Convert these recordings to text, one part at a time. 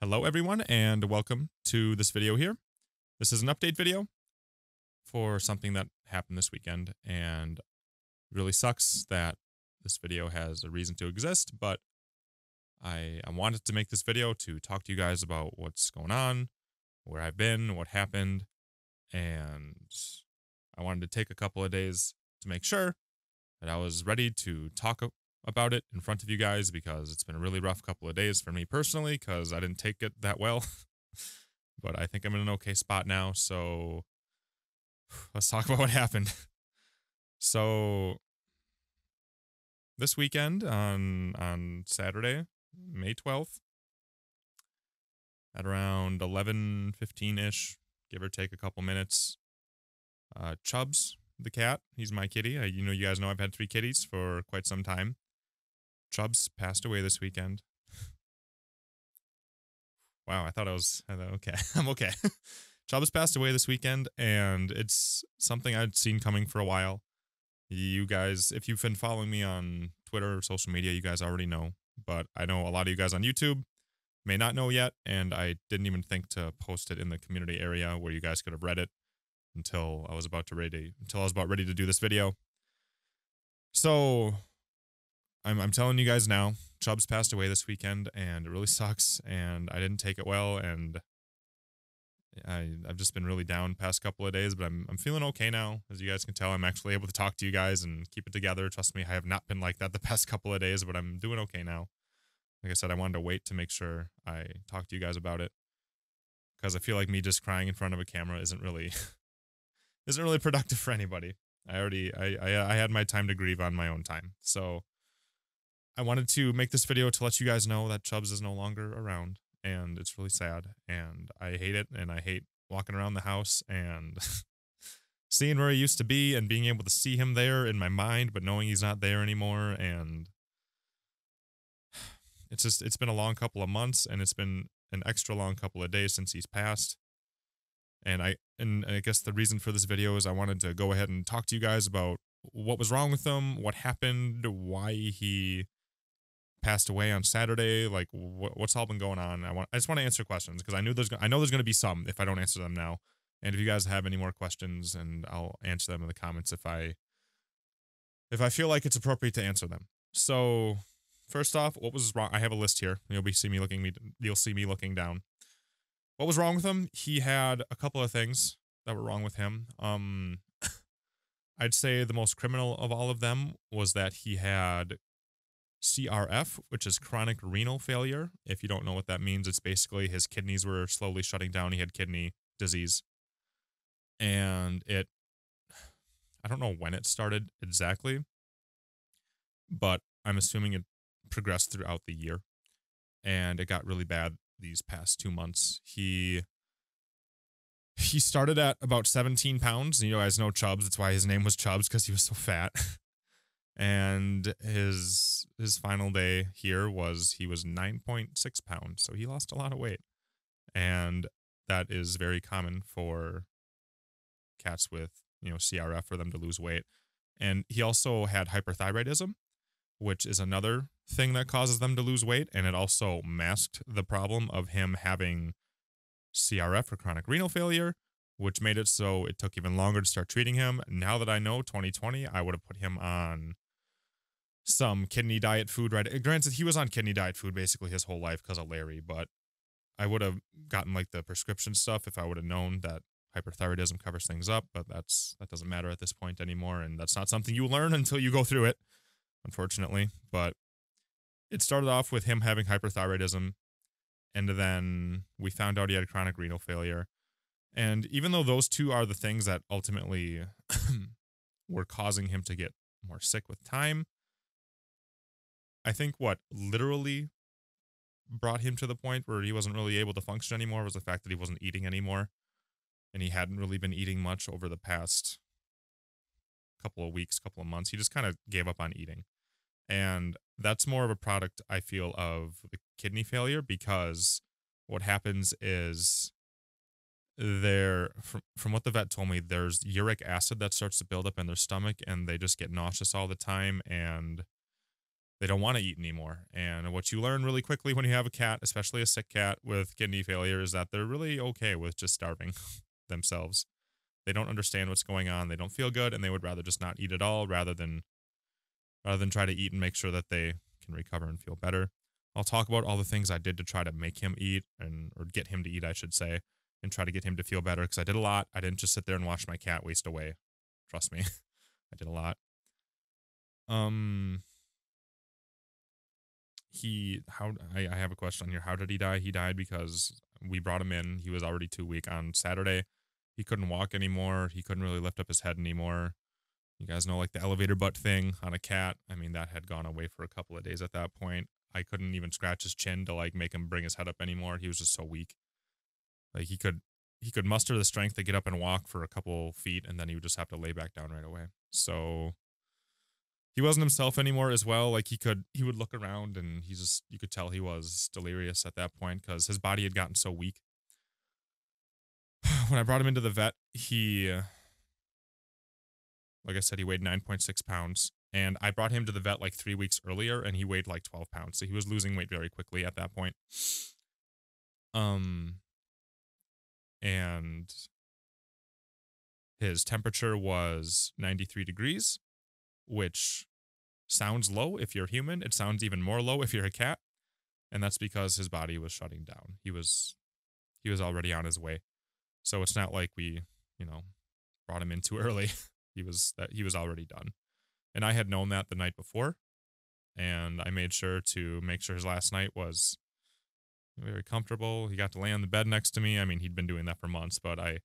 Hello everyone and welcome to this video here. This is an update video for something that happened this weekend, and it really sucks that this video has a reason to exist, but I wanted to make this video to talk to you guys about what's going on, where I've been, what happened, and I wanted to take a couple of days to make sure that I was ready to talk about it in front of you guys, because it's been a really rough couple of days for me personally because I didn't take it that well. But I think I'm in an okay spot now, so let's talk about what happened. So this weekend on Saturday, May 12th, at around 11:15-ish, give or take a couple minutes, Chubs the cat, he's my kitty. You guys know I've had 3 kitties for quite some time. Chubs passed away this weekend. Wow, I thought okay. I'm okay. Chubs passed away this weekend, and it's something I'd seen coming for a while. You guys, if you've been following me on Twitter or social media, you guys already know. But I know a lot of you guys on YouTube may not know yet, and I didn't even think to post it in the community area where you guys could have read it until I was about ready to do this video. So I'm telling you guys now, Chubs passed away this weekend, and it really sucks, and I didn't take it well, and I've just been really down past couple of days, but I'm feeling okay now. As you guys can tell, I'm actually able to talk to you guys and keep it together. Trust me, I have not been like that the past couple of days, but I'm doing okay now. Like I said, I wanted to wait to make sure I talk to you guys about it, because I feel like me just crying in front of a camera isn't really productive for anybody. I had my time to grieve on my own time, so I wanted to make this video to let you guys know that Chubs is no longer around, and it's really sad, and I hate it, and I hate walking around the house and seeing where he used to be and being able to see him there in my mind, but knowing he's not there anymore. And it's been a long couple of months, and it's been an extra long couple of days since he's passed. And I guess the reason for this video is I wanted to go ahead and talk to you guys about what was wrong with him, what happened, why he passed away on Saturday, like what's all been going on. I just want to answer questions, because I know there's going to be some if I don't answer them now. And if you guys have any more questions, and I'll answer them in the comments if I feel like it's appropriate to answer them. So first off, what was wrong? I have a list here. You'll see me looking down. What was wrong with him? He had a couple of things that were wrong with him. I'd say the most criminal of all of them was that he had CRF, which is chronic renal failure. If you don't know what that means, it's basically his kidneys were slowly shutting down. He had kidney disease. And I don't know when it started exactly, but I'm assuming it progressed throughout the year. And it got really bad these past 2 months. He started at about 17 pounds. You guys know Chubs. That's why his name was Chubs, because he was so fat. And his final day here he was 9.6 pounds. So he lost a lot of weight. And that is very common for cats with, CRF, for them to lose weight. And he also had hyperthyroidism, which is another thing that causes them to lose weight. And it also masked the problem of him having CRF, or chronic renal failure, which made it so it took even longer to start treating him. Now that I know 2020, I would have put him on some kidney diet food, right? Granted, he was on kidney diet food basically his whole life because of Larry, but I would have gotten like the prescription stuff if I would have known that hyperthyroidism covers things up, but that doesn't matter at this point anymore, and that's not something you learn until you go through it, unfortunately. But it started off with him having hyperthyroidism, and then we found out he had chronic renal failure. And even though those two are the things that ultimately were causing him to get more sick with time, I think what literally brought him to the point where he wasn't really able to function anymore was the fact that he wasn't eating anymore. And he hadn't really been eating much over the past couple of weeks, couple of months. He just kind of gave up on eating. And that's more of a product, I feel, of the kidney failure, because what happens is from what the vet told me, there's uric acid that starts to build up in their stomach, and they just get nauseous all the time, and they don't want to eat anymore. And what you learn really quickly when you have a cat, especially a sick cat with kidney failure, is that they're really okay with just starving themselves. They don't understand what's going on. They don't feel good, and they would rather just not eat at all rather than try to eat and make sure that they can recover and feel better. I'll talk about all the things I did to try to make him eat or get him to eat, I should say, and try to get him to feel better because I did a lot. I didn't just sit there and watch my cat waste away. Trust me, I did a lot. I have a question on here. How did he die? He died because we brought him in. He was already too weak on Saturday. He couldn't walk anymore. He couldn't really lift up his head anymore. You guys know, like the elevator butt thing on a cat. I mean, that had gone away for a couple of days at that point. I couldn't even scratch his chin to like make him bring his head up anymore. He was just so weak. Like he could muster the strength to get up and walk for a couple feet, and then he would just have to lay back down right away. So he wasn't himself anymore as well. Like he would look around and you could tell he was delirious at that point because his body had gotten so weak. When I brought him into the vet, like I said, he weighed 9.6 pounds. And I brought him to the vet like 3 weeks earlier, and he weighed like 12 pounds. So he was losing weight very quickly at that point. And his temperature was 93 degrees, which sounds low if you're human. It sounds even more low if you're a cat. And that's because his body was shutting down. He was already on his way. So it's not like we, brought him in too early. He was already done. And I had known that the night before, and I made sure to make sure his last night was very comfortable. He got to lay on the bed next to me. I mean, he'd been doing that for months, but I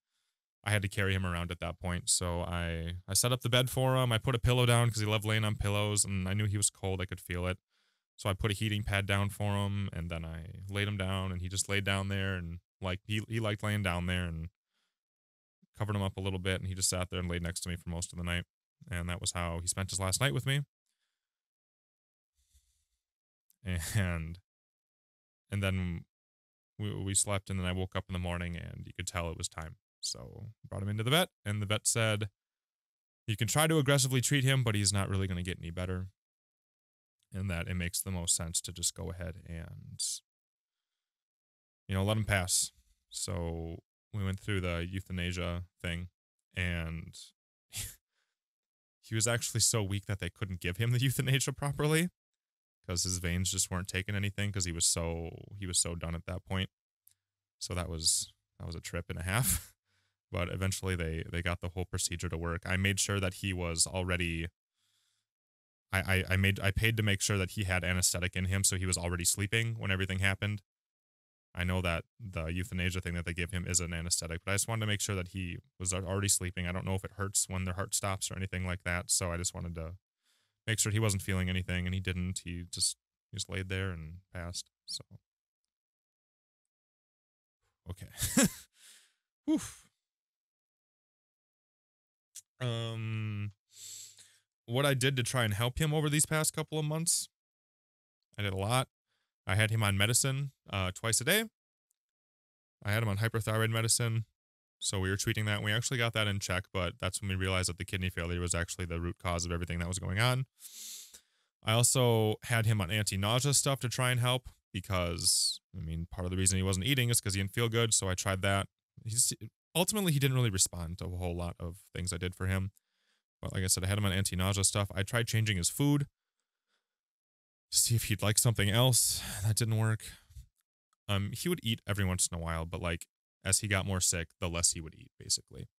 had to carry him around at that point. So I set up the bed for him. I put a pillow down because he loved laying on pillows, and I knew he was cold. I could feel it. So I put a heating pad down for him, and then I laid him down, and he just laid down there, and like he liked laying down there, and covered him up a little bit, and he just sat there and laid next to me for most of the night. And that was how he spent his last night with me. And then we slept, and then I woke up in the morning, and you could tell it was time. So brought him into the vet, and the vet said, you can try to aggressively treat him, but he's not really going to get any better. And that it makes the most sense to just go ahead and, let him pass. So we went through the euthanasia thing, and he was actually so weak that they couldn't give him the euthanasia properly because his veins just weren't taking anything because he was so done at that point. So that was a trip and a half. But eventually they got the whole procedure to work. I made sure that he was already I paid to make sure that he had anesthetic in him, so he was already sleeping when everything happened. I know that the euthanasia thing that they give him is an anesthetic, but I just wanted to make sure that he was already sleeping. I don't know if it hurts when their heart stops or anything like that, so I just wanted to make sure he wasn't feeling anything, and he didn't. He just laid there and passed. So, okay. Oof. What I did to try and help him over these past couple of months, I did a lot. I had him on medicine twice a day. I had him on hyperthyroid medicine, so we were treating that. And we actually got that in check, but that's when we realized that the kidney failure was actually the root cause of everything that was going on. I also had him on anti-nausea stuff to try and help because, part of the reason he wasn't eating is because he didn't feel good, so I tried that. Ultimately, he didn't really respond to a whole lot of things I did for him. But like I said, I had him on anti-nausea stuff. I tried changing his food to see if he'd like something else. That didn't work. He would eat every once in a while, but like as he got more sick, the less he would eat, basically.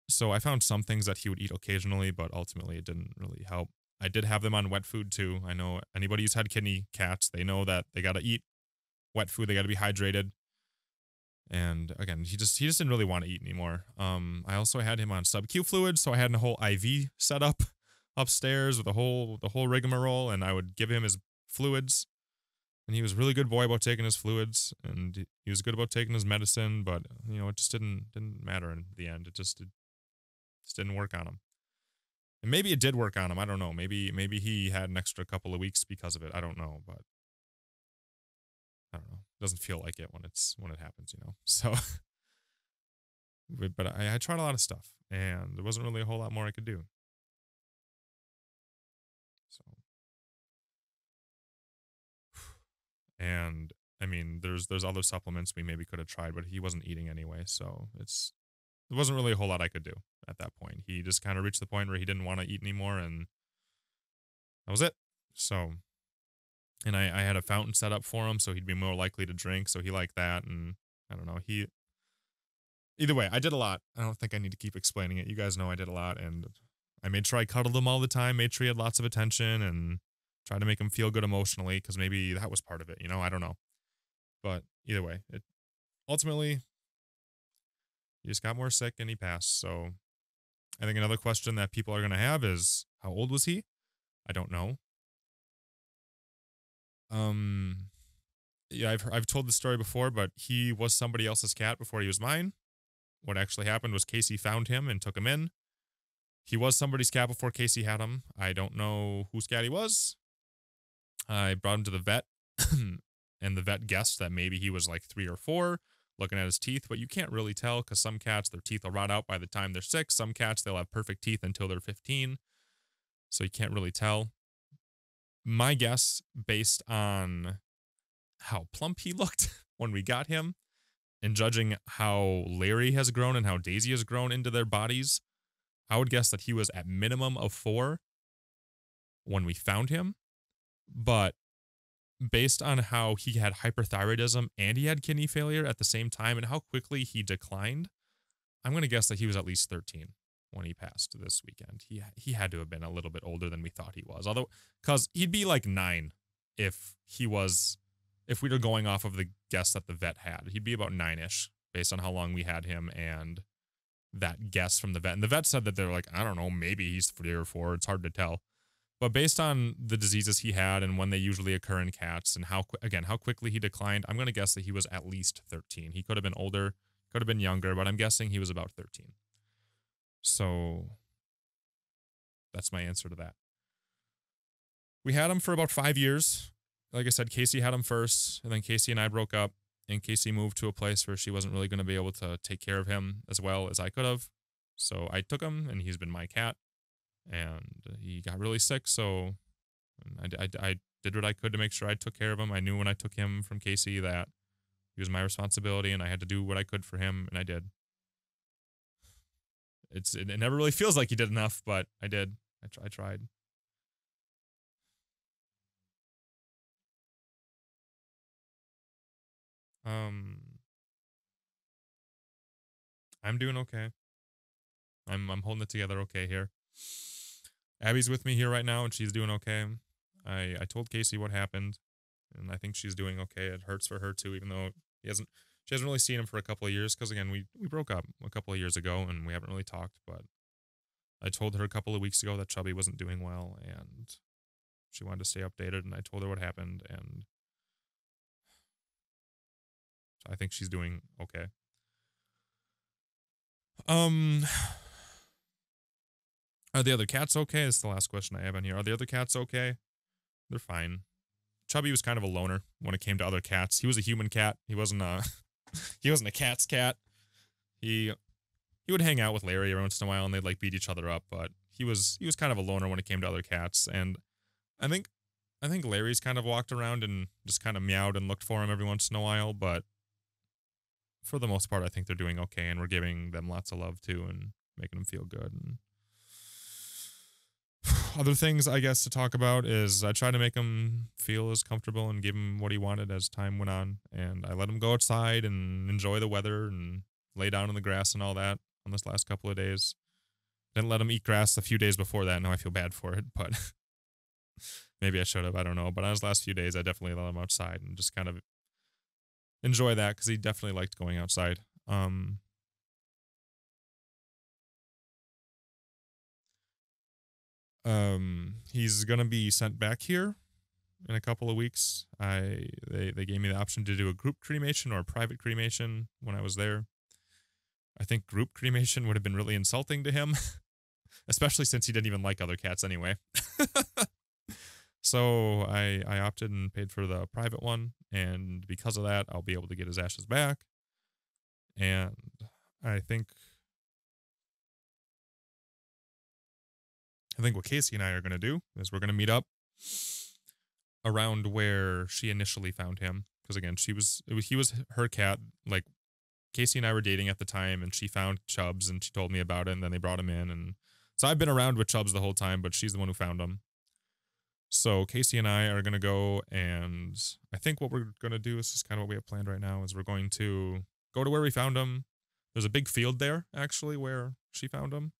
So I found some things that he would eat occasionally, but ultimately it didn't really help. I did have them on wet food too. I know anybody who's had kidney cats, they know that they got to eat wet food. They got to be hydrated. And again, he just didn't really want to eat anymore. I also had him on sub-Q fluids, so I had a whole IV set up upstairs with the whole rigmarole, and I would give him his fluids. And he was a really good boy about taking his fluids, and he was good about taking his medicine, but it just didn't matter in the end. It just didn't work on him. And maybe it did work on him. I don't know. Maybe he had an extra couple of weeks because of it. I don't know, but I don't know. It doesn't feel like it when it happens, So, but I tried a lot of stuff, and there wasn't really a whole lot more I could do. So, And I mean, there's other supplements we maybe could have tried, but he wasn't eating anyway, so there wasn't really a whole lot I could do at that point. He just kind of reached the point where he didn't want to eat anymore, and that was it. So, and I had a fountain set up for him, so he'd be more likely to drink. So he liked that, and I don't know. Either way, I did a lot. I don't think I need to keep explaining it. You guys know I did a lot, and I made sure I cuddled him all the time, made sure he had lots of attention, and tried to make him feel good emotionally, because maybe that was part of it. I don't know. But either way, it ultimately he just got more sick and he passed. So I think another question that people are going to have is, how old was he? I don't know. Yeah, I've told the story before, but he was somebody else's cat before he was mine. What actually happened was Casey found him and took him in. He was somebody's cat before Casey had him. I don't know whose cat he was. I brought him to the vet, and the vet guessed that maybe he was like 3 or 4, looking at his teeth, but you can't really tell because some cats, their teeth will rot out by the time they're 6. Some cats, they'll have perfect teeth until they're 15, so you can't really tell. My guess, based on how plump he looked when we got him, and judging how Larry has grown and how Daisy has grown into their bodies, I would guess that he was at minimum of 4 when we found him. But based on how he had hyperthyroidism and he had kidney failure at the same time and how quickly he declined, I'm going to guess that he was at least 13 when he passed this weekend. He had to have been a little bit older than we thought he was. Although, because he'd be like 9 if we were going off of the guess that the vet had. He'd be about 9-ish based on how long we had him and that guess from the vet. And the vet said that they're like, I don't know, maybe he's 3 or 4. It's hard to tell. But based on the diseases he had and when they usually occur in cats and how quickly he declined, I'm going to guess that he was at least 13. He could have been older, could have been younger, but I'm guessing he was about 13. So that's my answer to that. We had him for about 5 years. Like I said, Casey had him first, and then Casey and I broke up, and Casey moved to a place where she wasn't really going to be able to take care of him as well as I could have. So I took him, and he's been my cat. And he got really sick, so I did what I could to make sure I took care of him. I knew when I took him from Casey that he was my responsibility, and I had to do what I could for him, and I did. It never really feels like you did enough, but I did. I tried. I'm doing okay. I'm holding it together okay here. Abby's with me here right now, and she's doing okay. I told Casey what happened, and I think she's doing okay. It hurts for her too, even though she hasn't really seen him for a couple of years, because again, we broke up a couple of years ago, and we haven't really talked. But I told her a couple of weeks ago that Chubby wasn't doing well, and she wanted to stay updated, and I told her what happened, and so I think she's doing okay. Are the other cats okay? That's the last question I have on here. Are the other cats okay? They're fine. Chubby was kind of a loner when it came to other cats. He was a human cat. He wasn't a he wasn't a cat's cat. He would hang out with Larry every once in a while, and they'd like beat each other up. But he was kind of a loner when it came to other cats. And I think Larry's kind of walked around and just kind of meowed and looked for him every once in a while. But for the most part, I think they're doing okay, and we're giving them lots of love too, and making them feel good. And other things, I guess, to talk about is I tried to make him feel as comfortable and give him what he wanted as time went on. And I let him go outside and enjoy the weather and lay down in the grass and all that on this last couple of days. Didn't let him eat grass a few days before that. Now I feel bad for it, but maybe I should have. I don't know. But on his last few days, I definitely let him outside and just kind of enjoy that, because he definitely liked going outside. He's gonna be sent back here in a couple of weeks. They gave me the option to do a group cremation or a private cremation when I was there. I think group cremation would have been really insulting to him, especially since he didn't even like other cats anyway. So I opted and paid for the private one, and because of that, I'll be able to get his ashes back. And I think what Casey and I are going to do is we're going to meet up around where she initially found him. Because again, he was her cat. Like Casey and I were dating at the time, and she found Chubs, and she told me about it, and then they brought him in, and so I've been around with Chubs the whole time, but she's the one who found him. So Casey and I are gonna go, and I think what we're gonna do is just kind of what we have planned right now. Is we're going to go to where we found him. There's a big field there, actually, where she found him,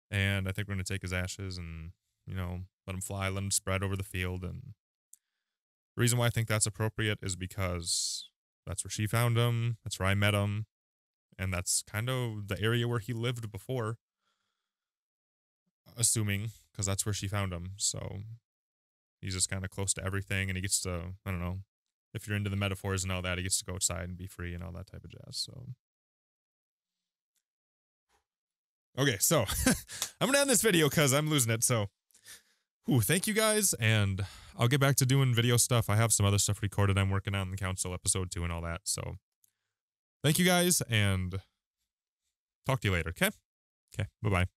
and I think we're gonna take his ashes and let him fly, let him spread over the field. And the reason why I think that's appropriate is because that's where she found him. That's where I met him. And that's kind of the area where he lived before, assuming, because that's where she found him. So he's just kind of close to everything. And he gets to, I don't know, if you're into the metaphors and all that, he gets to go outside and be free and all that type of jazz. So, okay, so I'm going to end this video because I'm losing it. So, thank you guys, and I'll get back to doing video stuff. I have some other stuff recorded I'm working on in the council episode 2 and all that. So, thank you guys, and talk to you later, okay? Okay, bye-bye.